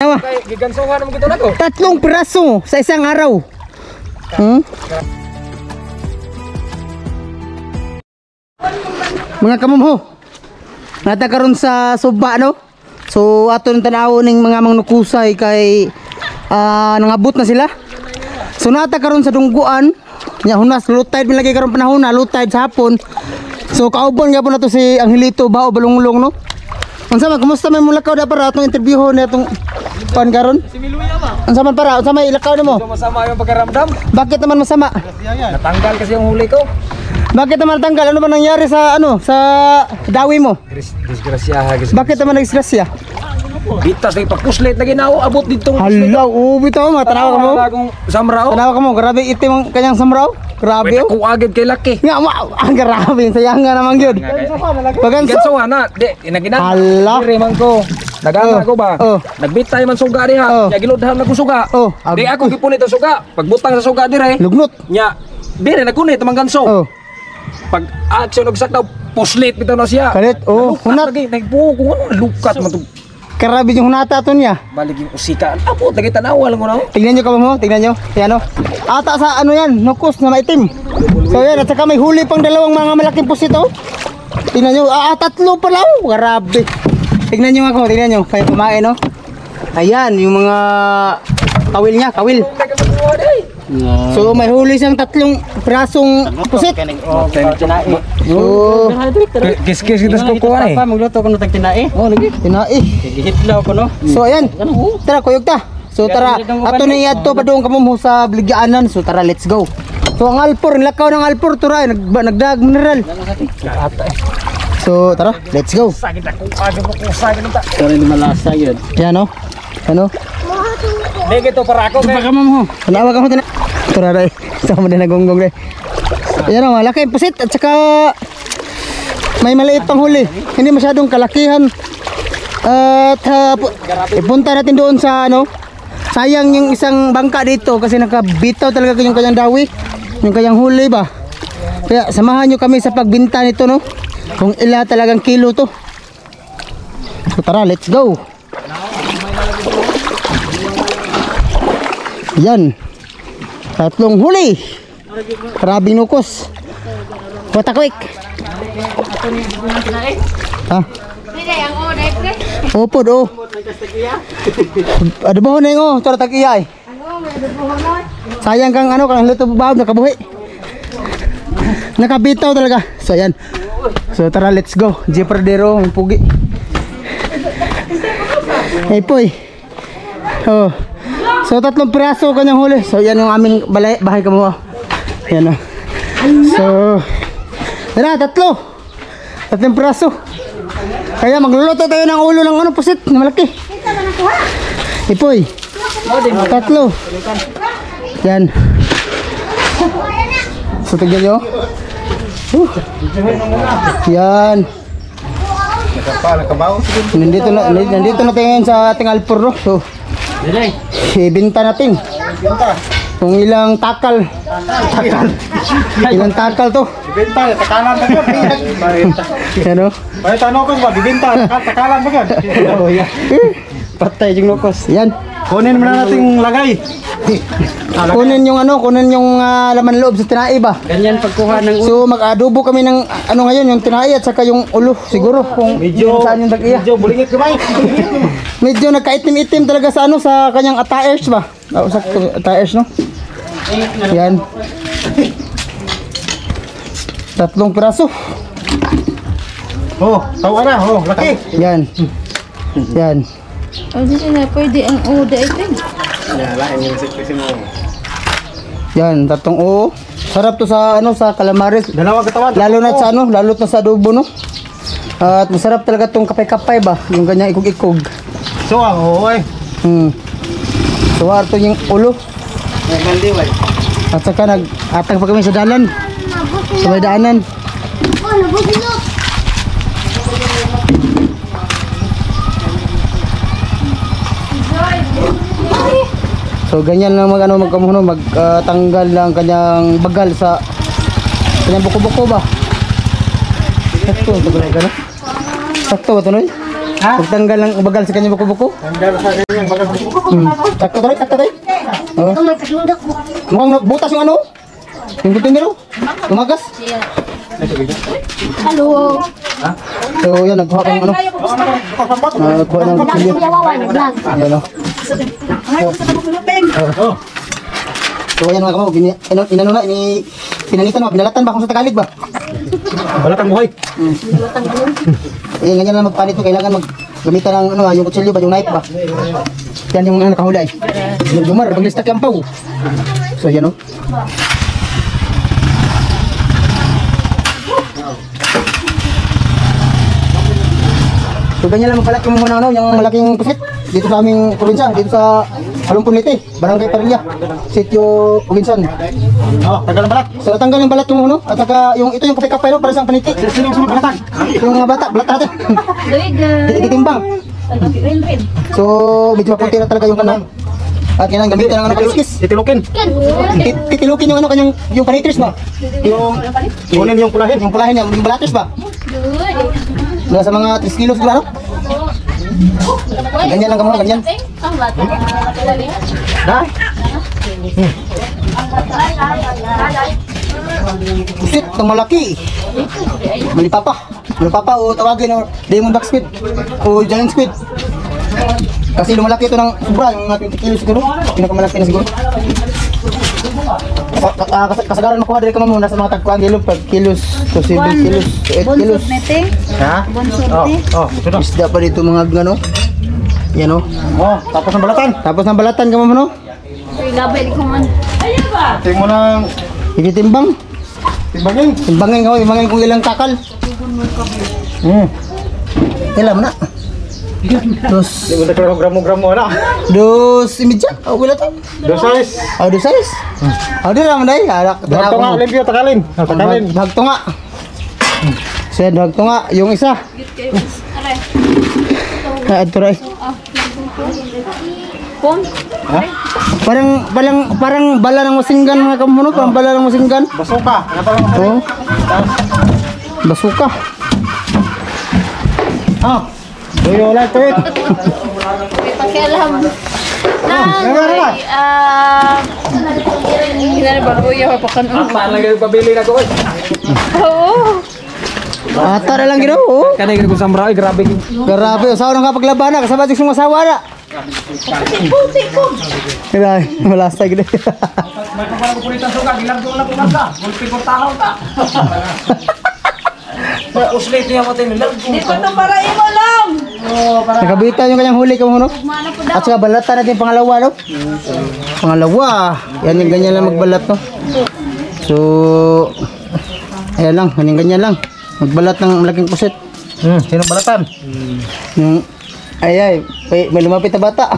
Tanawa. Gigansuhan mo gito nako. 3 piraso sa isang araw. Mga kamumho, nata karon sa Suba no. So aton tanaw ning mga mangnukusay kay nangabot na sila. So nata karon sa Dungguan, nya hunas low tide milagay karon panahon na low tide sa hapon. So kaubon gyapon nato si Angelito Bao Balunglong no. Unsa man kumusta man mo lakaw da para atong interview na atong pan karon? Si Miluya ba? Unsa man para? Unsa may ilakaw nimo? Masama yung pagkaramdam. Bakit naman masama? Natanggal kasi yung huli ko. Bakit naman tanggal? Ano ba nangyari sa sa dawi mo? Disgrasya kasi. Bakit naman nagdisgrasya? Bitas na ipapuslit na ginawa abot dito. Hala, bitaw mo, tanawa ka mo. Akong samrao. Tanawa ka mo, grabe itim ang kanyang samraw. Grabe Pwede oh. ko agad kay laki. Nga, ang grabe, sayang nga naman yun. Baganso. Ganso na, di inaginan. Hala. Dire man ko. Nagana ko ba? Nagbitay man suga diha. Nya giludhan na ko suga. Di ako gipunit ang suga. Pagbutang sa suga dire. Lugnot. Nya dire nagunit ang ganso. Pag action og sakdaw puslit bitaw na siya. Kalit, hunat. Nagbuo ko lukat man to. Karabi yung hunata to niya. Balik yung usika. Apo, lagi tanawa lang ko na. Tingnan nyo ka mo, tingnan nyo. Yan o. Ata sa ano yan, nukos na maitim. So yan, at saka may huli pang dalawang mga malaking pusito. Tingnan nyo, 3 pala o. Grabe. Tingnan nyo ako, tingnan nyo. Kaya kumain o. Ayan, yung mga kawil niya, kawil. So may huli siyang 3 pirasong pusit. So kis-kis kita sa kukuha eh. Magluto ko ng tagtinai. lagi, tinai. Gihitlaw ko no. So ayan, tara kuyog ta. So tara, ato na iyadto pa doon kamo sa Bligyaanan. So tara, let's go. So ang alpor, lakaw ng alpor to ra, nagdag mineral. So tara, let's go. Sakit ako, agad ko sakit nita. Pero hindi malasa yun. Yan o. Ano? Dito para ako. Baka mo. Tanawa ka mo tina. Tara ray. Sama din nagonggong ray. Yan o, malaki pusit at saka may maliit pang huli. Hindi masyadong kalakihan. At ipunta natin doon sa ano. Sayang yung isang bangka dito kasi nakabitaw talaga yung kanyang dawi. Yung kanyang huli ba. Kaya samahan nyo kami sa pagbinta nito no. Kung ila talagang kilo to. So tara, let's go. Yan. 3 huli. Karabing nukos. Watakwik. Ha? Opo do. Ada bohon na yung tora tag-iya eh. Sayang kang ano, kang luto babaw, nakabuhi. Nakabitaw talaga. So yan. So tara, let's go. Jepardero, ang pugi. Hey poy. Oh. So 3 piraso kanyang huli. So yan yung aming bahay kamo. Yan o. So yan na, 3 piraso. Kaya magluluto tayo ng ulo ng ano, pusit na malaki. Ipoy 3. Yan. So tignan nyo. Yan. Nandito na tingin sa ating alpor no? So ibinta natin kung ilang takal. Ilang takal to. Ibenta, takalan ba yun? Ano? Ay, tanong ko ba, bibenta, takalan ba yun? Oh, yeah. Patay yung locos. Yan. Kunin mo na nating lagay. Kunin yung ano, kunin yung laman loob sa tinai ba? Ganyan pagkuha ng So mag-adobo kami ng ano ngayon, yung tinai at saka yung ulo siguro kung medyo saan yung dag-iya. medyo bulingit kamay. Medyo nagkaitim-itim talaga sa ano, sa kanyang attires ba? Sa attires no? Yan. 3 piraso. Oh, tawa na, oh, laki. Yan. Yan. Oh, di na pwede ang uda ito. Yan, 3 oo. Sarap to sa ano, sa calamares. Dalawa katawan. Lalo na sa ano, lalo na sa adobo no. At masarap talaga tong kapay-kapay ba, yung ganyang ikog-ikog. So, oy. So, ato yung ulo. At saka nag-atang pa kami sa dalan. Sa may daanan. So ganyan lang magtanggal ng kanyang bagal sa kanyang buko-buko ba. Sakto ito ba gano? Sakto ba ito noy? Pagtanggal ng bagal sa kanya buko-buko. Tanggal sa kanya bagal buko. Sakto tayo. Oh. Mukhang butas yung ano? Yung kutingero? Tumagas? Halo. So yan, nagkuha kang ano? Nagkuha ng kutsilyo. Ayan o. So ayan mga kamaw, inano na, pinalitan mo, pinalatan ba kung sa Tagalog ba? Balatang buhay. Eh, ganyan na magpanito, kailangan gamitan ng ano, yung kutsilyo ba, yung knife ba? Yan yung nakahula eh. Yung Jumar, pag-listak yung pao. So yan o. So ganyan lang magpalaki mo muna ano, yung malaking pusit dito sa aming probinsya, dito sa Alumpunite, Barangay Parilla, Sitio Uginsan. Oh, tanggal ang balat. So natanggal yung balat yung ano, at saka yung ito yung kapay-kapay no, para sa paniti. Sino ang balatan? Yung mga bata, balat natin. Titimbang. So medyo mapunti na talaga yung kanan. At yan ang gamitin ng ano kaliskis. Titilukin. Titilukin yung ano kanyang yung panitris ba? Yung Kunin yung kulahin. yung pulahin niya, yung balatris ba? Nasa mga 3 kilos ba no? Ganyan lang kamo, ganyan. Dah. Pusit, itong malaki. Malipapa. Malipapa o tawagin o Diamond Black Squid o Giant Squid. Kasi lumalaki ito ng sobra, yung 20 kilos siguro. Pinakamalaki na siguro. Kasagaran makuha dali ka muna sa mga tagpuan kilog, 5 kilos, to 7 kilos, to 8 kilos. Ha? Oh, ito na. Isda pa dito mga gano. Yan o. Oh, tapos ang balatan. Tapos ng balatan ka mo no? Tingin mo ng Ikitimbang. timbangin. Timbangin kung ilang kakal. Ilan mo na? Di mo na gramo-gramo na. 2.5. Oh, wala to. 2 size. Oh, 2 size. Oh, di naman dahil. Bagto nga, limpyo, takalin. Takalin. Bagto nga. Siya, bagto nga. Yung isa. Ito rin. Parang bala ng masinggan mga kamuno. Parang bala ng masinggan. Basuka. Oh. Basuka. Ah. Do you like to eat? Pakialam. Hindi na baluya pa kan. Apa lang yung pabili na ko. Oo. Ata na lang ginaw. Oh. Kanay ko sa maraw, grabe. Grabe. Usawa nang kapaglaban na. Kasabot yung masawa na. Kaya malasa gini. May pagpala ko pulitan suga, gilang ko na pumunta. Multi ko tanaw ta. Uslit niya mo tayo nilang. Hindi ko ito para imo lang. Nakabitan yung kanyang huli kamuno. At saka balatan natin yung pangalawa no. Pangalawa. Yan yung ganyan lang magbalat no. So ayan lang, ganyan lang. Magbalat ng malaking pusit. Sino balatan? Yung ay may lumapit na bata.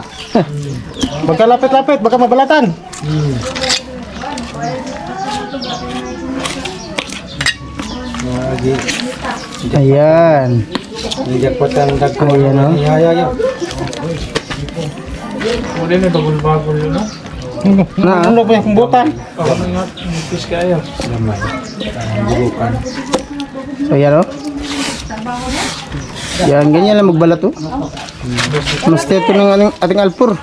Baka lapit-lapit, baka mabalatan. Ayan. Jackpot ang dagko. Ayan o. Ya. Muli na bagul-bagul yun, no? Na, Ano ba yung kumbutan? Ano nga, nipis kayo. so ayan o. Yan, ganyan lang magbalat o. Mas ito ng ating alpur.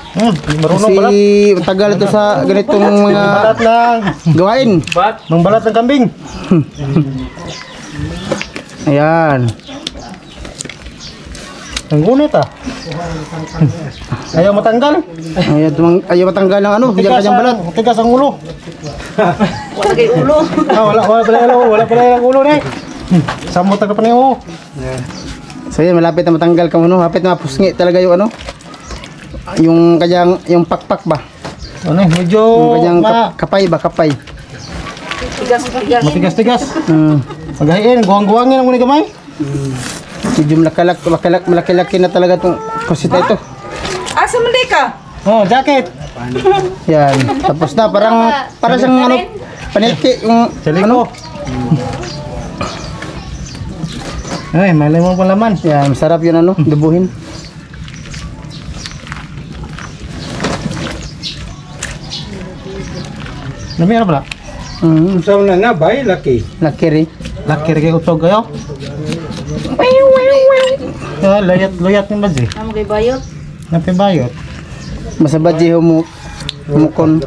Marunong balat. Kasi matagal ito sa ganitong mga Balat lang. gawain. Mang balat ng kambing. Ayan. Ang gunit ah. Ayaw matanggal. Ayaw matanggal ng ano, yung kanyang balat. Tigas ang ulo. Lagay ulo. Wala pala yung ulo na eh. Samot ka pa na yung ulo. So yan, malapit na matanggal ka mo, no? Malapit na mapusngi talaga yung ano. Yung kanyang, yung pakpak ba? Ano eh, medyo Yung kanyang kapay ba, kapay. matigas-tigas. Hmm. Magahiin, guwang-guwangin ang muna gamay. Medyo malaki-laki na talaga itong kusita ito. Asa man ka? Oh, jacket. Yan. Tapos na, parang siyang ano, panilki, yung Chaliko. Ay, may limang palaman. yan, masarap yun ano, dubuhin. Nami ano pala? Usaw na nga bay, laki. Laki rin. Laki rin kayo utog kayo. Layat ni Baji. Kamu kay bayot. Napibayot. Basta badji humukon.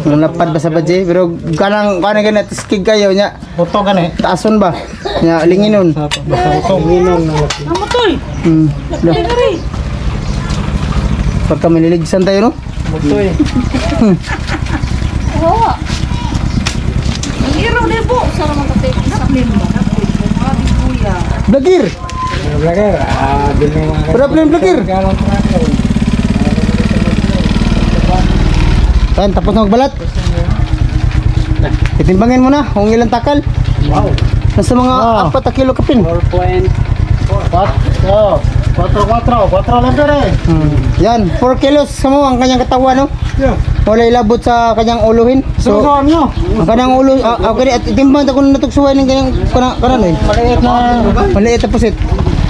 Lapad ba sa badji? Pero kanang ganit skig kayo nya. Oto gani. Taason ba? Nya linginon. Basta oto nginom na. Kamu toy. Dah. Diri. Pagka maliligsan tayo no? Otoy. Oo. Ang iro ni po. Sara man tatay. Saklin ba? Kuya. Blagir! Vlogger. Problem blagir! Tan, tapos na magbalat. Itimbangin mo na kung ilang takal. Wow. Nasa mga 4 kilo kapin. 4 lang pero eh. Yan, 4 kilos sa mo ang kanyang katawan no? Yeah. Wala ilabot sa kanyang uluhin. So, So, nyo. ang kanyang ulo, okay, at itimbang ta kung natuksuhay ng kanyang kanan eh. Maliit na. Maliit na pusit.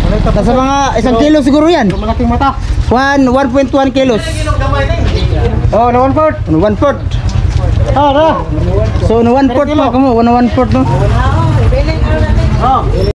Nasa mga 1 kilo siguro yan. Malaking mata. 1.1 kilos. Oh, na 1/4. 1/4. Tara. So, 1/4 pa kamo, 1/4 no? Oh.